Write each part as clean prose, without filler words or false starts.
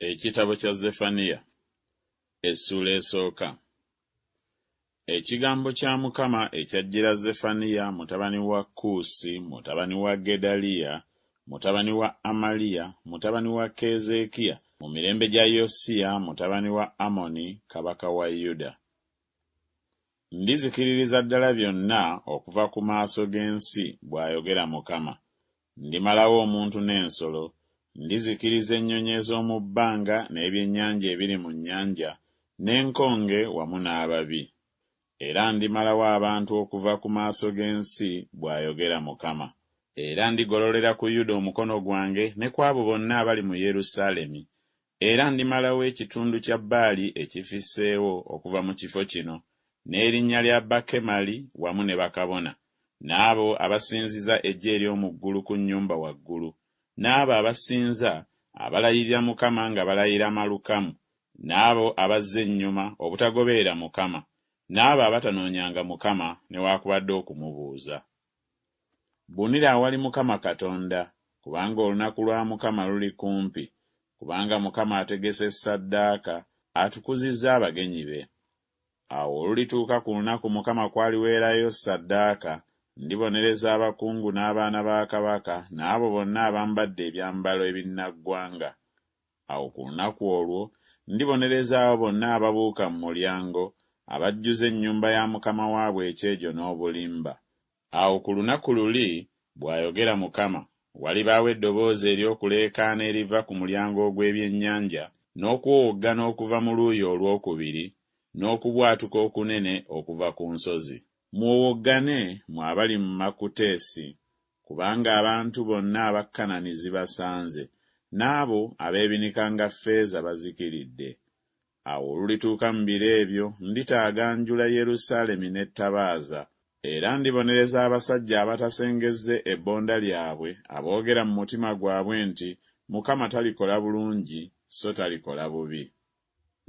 Ekitabo kya Zeffaniya essula esooka. Ekigambo kya Mukama ekyajjira Zeffaniya mutabani wa Kuusi, mutabani wa Gedaliya, mutabani wa Amaliya, mutabani wa Keezeekiya, mu mirembe gya Yosiya mutabani wa Amoni, kabaka wa Yuda. Ndizikiririza ddala byonna okuva ku maaso g'ensi, bw'ayogera Mukama. Ndimalawo omuntu n'ensolo, ndizikiriza ennyonyi ez'omu bbanga n'ebyennyanja ebiri mu nnyanja, n'enkonge wamu n'ababi. Era ndimalawo abantu okuva ku maaso g'ensi, bw'ayogera Mukama. Era ndigololera ku Yuda omukono gwange ne ku abo bonna abali mu Yerusaalemi. Era ndimalawo ekitundu kya Baali ekifisseewo okuva mu kifo kino, n'erinnya lya Bakemali wamu ne bakabona, n'abo abasinziza eggye ery'omu ggulu ku nnyumba waggulu, n'abo abasinza abalayirira Mukama nga balayira Malukamu, n'abo abazza ennyuma obutagoberera Mukama, n'abo abatanoonyanga Mukama newaakubadde okumubuuza. Bunira awali Mukama Katonda, kubanga olunaku lwa Mukama luli kumpi, kubanga Mukama ategese ssaddaaka, atukuzizza abagenyi be. Awo olulituuka ku lunaku Mukama kw'aliweerayo ssaddaaka, ndibonereza abakungu n'abaana ba kabaka n'abo bonna abambadde ebyambalo ebinnaggwanga. Awo ku lunaku olwo ndibonereza abo bonna ababuuka mu mulyango, abajjuza ennyumba ya Mukama waabwe ekyejo n'obulimba. Awo ku lunaku luli, bw'ayogera Mukama, walibaawo eddoboozi ery'okuleekaana eriva ku mulyango ogw'ebyennyanja, n'okuwowoggana okuva mu luuyi olwokubiri, n'okubwatuka okunene okuva ku nsozi. Muwowoggane mmwe abali mu Makuteesi, kubanga abantu bonna aba Kanani zibasanze, n'abo ab'ebinika nga ffeeza bazikiridde. Awo olulituuka mu biro ebyo, nditaaganjula Yerusaalemi n'ettabaaza, era ndibonereza abasajja abatasengezze ebbonda lyabwe, aboogera mu mutima gwabwe nti, Mukama talikola bulungi, so talikola bubi.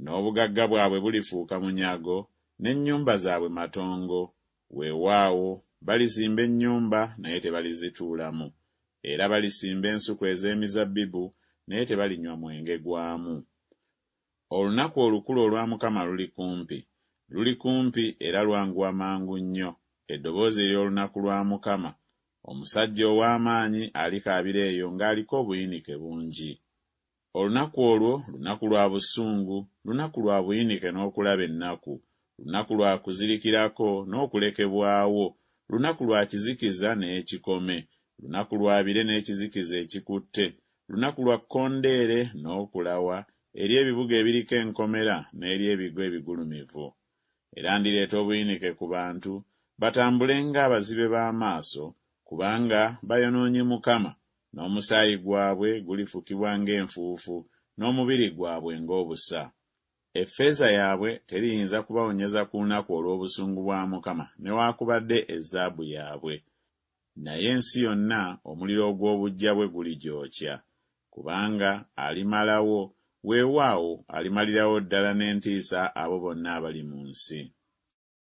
N'obugagga bwabwe bulifuuka munyago, n'ennyumba zaabwe matongo. Weewaawo, balizimba ennyumba naye tebalizituulamu, era balisimba ensuku ez'emizabbibu naye tebalinywa mwenge gwamu. Olunaku olukulu olwa Mukama luli kumpi era lwanguwa mangu nnyo. Eddoboozi ery'olunaku lwa Mukama, omusajja ow'amaanyi alikaabira eyo ng'aliko obuyinike bungi. Olunaku olwo lunaku lwa busungu, lunaku lwa buyinike n'okulaba ennaku, lunaku lwa kuzirikirako n'okulekebwawo, lunaku lwa kizikiza n'ekikome, lunaku lwa bire n'ekizikiza ekikutte, lunaku lwa kkondeere n'okulawa eri ebibuga ebiriko enkomera n'eri ebigo ebigulumivu. Era ndireeta obuyinike ku bantu, batambule ng'abazibe b'amaaso, kubanga bayonoonye Mukama, n'omusaayi gwabwe gulifukibwa ng'enfuufu, n'omubiri gwabwe ng'obusa. Effeeza yaabwe teriyinza kubawonyeza ku lunaku olw'obusungu bwa Mukama newaakubadde ezzaabu yaabwe. Naye ensi yonna omuliro ogw'obuggya bwe guligyokya, kubanga alimalawo, weewaawo alimalirawo ddala n'entiisa abo bonna abali mu nsi.